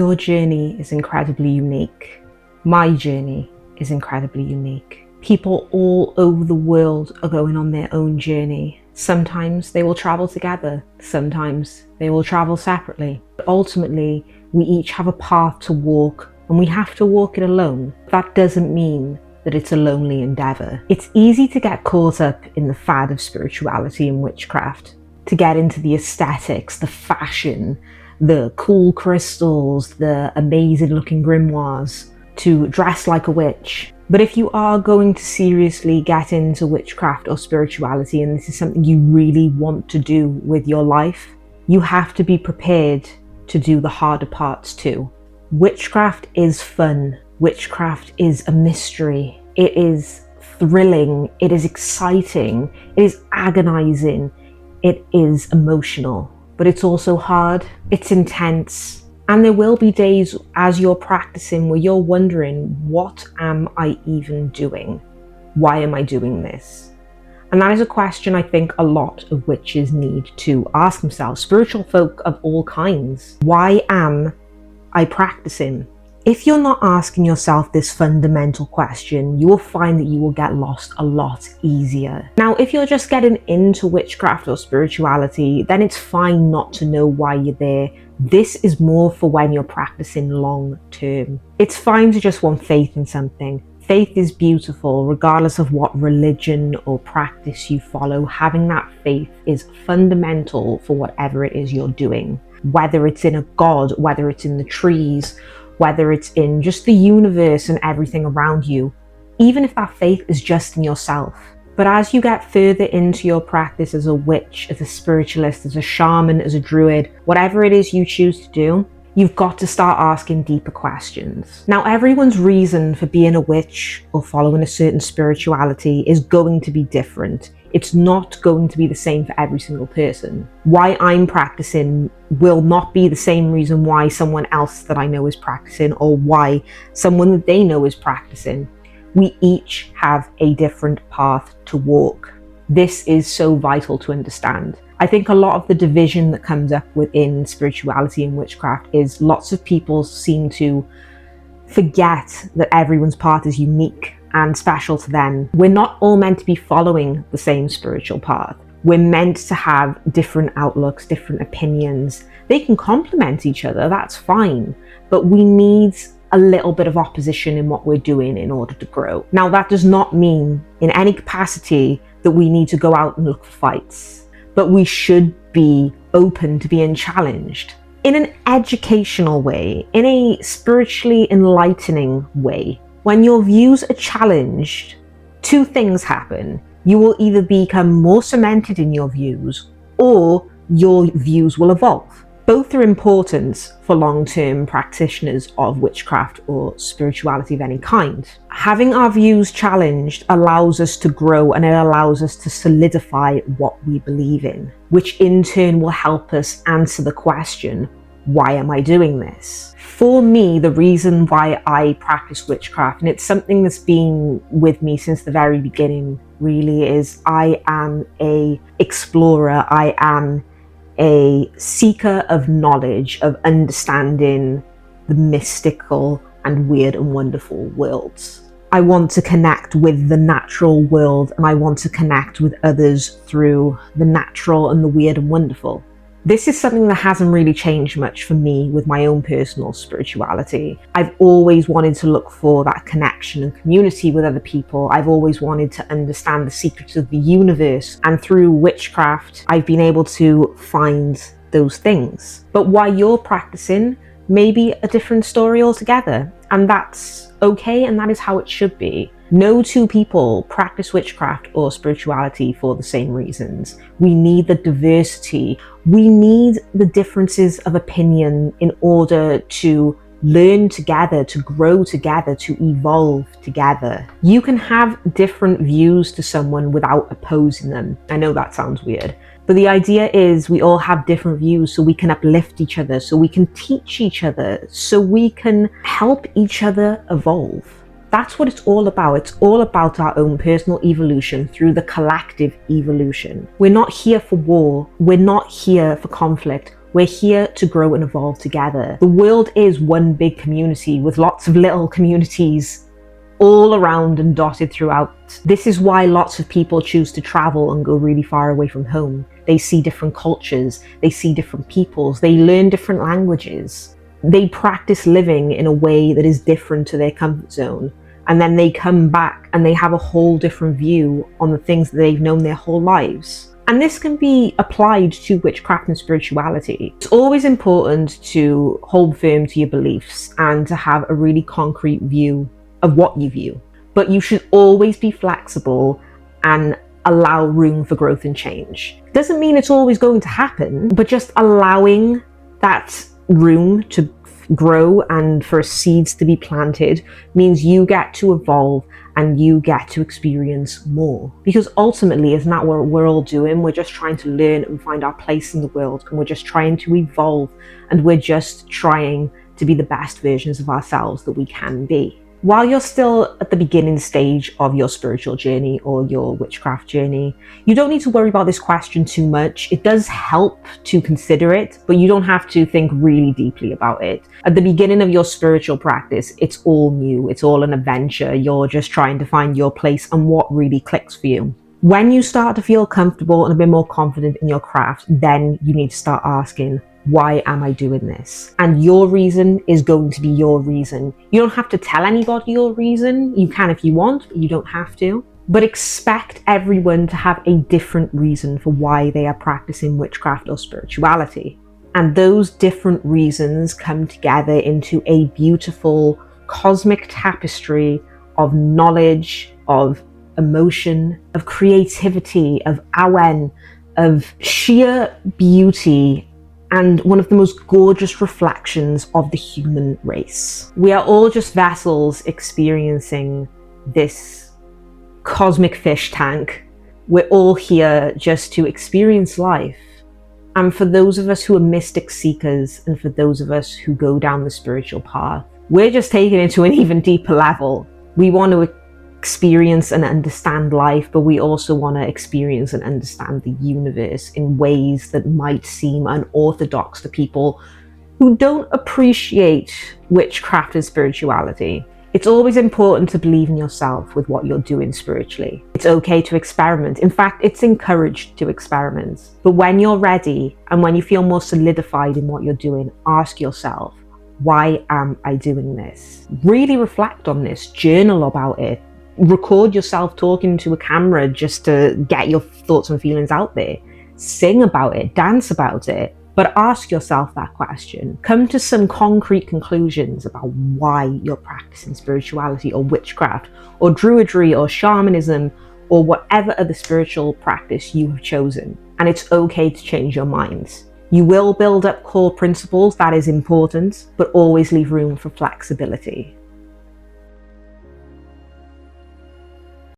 Your journey is incredibly unique. My journey is incredibly unique. People all over the world are going on their own journey. Sometimes they will travel together, sometimes they will travel separately. But ultimately, we each have a path to walk, and we have to walk it alone. That doesn't mean that it's a lonely endeavor. It's easy to get caught up in the fad of spirituality and witchcraft, to get into the aesthetics, the fashion, the cool crystals, the amazing looking grimoires, to dress like a witch. But if you are going to seriously get into witchcraft or spirituality, and this is something you really want to do with your life, you have to be prepared to do the harder parts too. Witchcraft is fun. Witchcraft is a mystery. It is thrilling. It is exciting. It is agonizing. It is emotional. But it's also hard. It's intense. And there will be days as you're practicing where you're wondering, what am I even doing? Why am I doing this? And that is a question I think a lot of witches need to ask themselves, spiritual folk of all kinds. Why am I practicing? If you're not asking yourself this fundamental question, you will find that you will get lost a lot easier. Now, if you're just getting into witchcraft or spirituality, then it's fine not to know why you're there. This is more for when you're practicing long term. It's fine to just want faith in something. Faith is beautiful, regardless of what religion or practice you follow. Having that faith is fundamental for whatever it is you're doing. Whether it's in a god, whether it's in the trees, whether it's in just the universe and everything around you, even if that faith is just in yourself. But as you get further into your practice as a witch, as a spiritualist, as a shaman, as a druid, whatever it is you choose to do, you've got to start asking deeper questions. Now, everyone's reason for being a witch or following a certain spirituality is going to be different. It's not going to be the same for every single person. Why I'm practicing will not be the same reason why someone else that I know is practicing, or why someone that they know is practicing. We each have a different path to walk. This is so vital to understand. I think a lot of the division that comes up within spirituality and witchcraft is lots of people seem to forget that everyone's path is unique and special to them. We're not all meant to be following the same spiritual path. We're meant to have different outlooks, different opinions. They can complement each other, that's fine, but we need a little bit of opposition in what we're doing in order to grow. Now, that does not mean in any capacity that we need to go out and look for fights, but we should be open to being challenged in an educational way, in a spiritually enlightening way. When your views are challenged, two things happen. You will either become more cemented in your views, or your views will evolve. Both are important for long-term practitioners of witchcraft or spirituality of any kind. Having our views challenged allows us to grow, and it allows us to solidify what we believe in, which in turn will help us answer the question, why am I doing this? For me, the reason why I practice witchcraft, and it's something that's been with me since the very beginning, really, is I am a explorer. I am a seeker of knowledge, of understanding the mystical and weird and wonderful worlds. I want to connect with the natural world, and I want to connect with others through the natural and the weird and wonderful. This is something that hasn't really changed much for me with my own personal spirituality. I've always wanted to look for that connection and community with other people. I've always wanted to understand the secrets of the universe. And through witchcraft, I've been able to find those things. But while you're practicing, maybe a different story altogether. And that's okay, and that is how it should be. No two people practice witchcraft or spirituality for the same reasons. We need the diversity. We need the differences of opinion in order to learn together, to grow together, to evolve together. You can have different views to someone without opposing them. I know that sounds weird, but the idea is we all have different views, so we can uplift each other, so we can teach each other, so we can help each other evolve. That's what it's all about. It's all about our own personal evolution through the collective evolution. We're not here for war. We're not here for conflict. We're here to grow and evolve together. The world is one big community with lots of little communities all around and dotted throughout. This is why lots of people choose to travel and go really far away from home. They see different cultures, they see different peoples, they learn different languages. They practice living in a way that is different to their comfort zone. And then they come back and they have a whole different view on the things that they've known their whole lives. And this can be applied to witchcraft and spirituality. It's always important to hold firm to your beliefs and to have a really concrete view of what you view. But you should always be flexible and allow room for growth and change. Doesn't mean it's always going to happen, but just allowing that room to grow and for seeds to be planted means you get to evolve and you get to experience more. Because ultimately, isn't that what we're all doing? We're just trying to learn and find our place in the world, and we're just trying to evolve, and we're just trying to be the best versions of ourselves that we can be. While you're still at the beginning stage of your spiritual journey or your witchcraft journey, you don't need to worry about this question too much. It does help to consider it, but you don't have to think really deeply about it. At the beginning of your spiritual practice, it's all new. It's all an adventure. You're just trying to find your place and what really clicks for you. When you start to feel comfortable and a bit more confident in your craft, then you need to start asking, why am I doing this? And your reason is going to be your reason. You don't have to tell anybody your reason. You can if you want, but you don't have to. But expect everyone to have a different reason for why they are practicing witchcraft or spirituality. And those different reasons come together into a beautiful cosmic tapestry of knowledge, of emotion, of creativity, of awen, of sheer beauty, and one of the most gorgeous reflections of the human race. We are all just vessels experiencing this cosmic fish tank. We're all here just to experience life. And for those of us who are mystic seekers, and for those of us who go down the spiritual path, we're just taking it to an even deeper level. We want to experience and understand life, but we also want to experience and understand the universe in ways that might seem unorthodox to people who don't appreciate witchcraft and spirituality. It's always important to believe in yourself with what you're doing spiritually. It's okay to experiment. In fact, it's encouraged to experiment. But when you're ready and when you feel more solidified in what you're doing, ask yourself, why am I doing this? Really reflect on this, journal about it. Record yourself talking to a camera just to get your thoughts and feelings out there. Sing about it, dance about it, but ask yourself that question. Come to some concrete conclusions about why you're practicing spirituality or witchcraft or druidry or shamanism or whatever other spiritual practice you have chosen. And it's okay to change your minds. You will build up core principles, that is important, but always leave room for flexibility.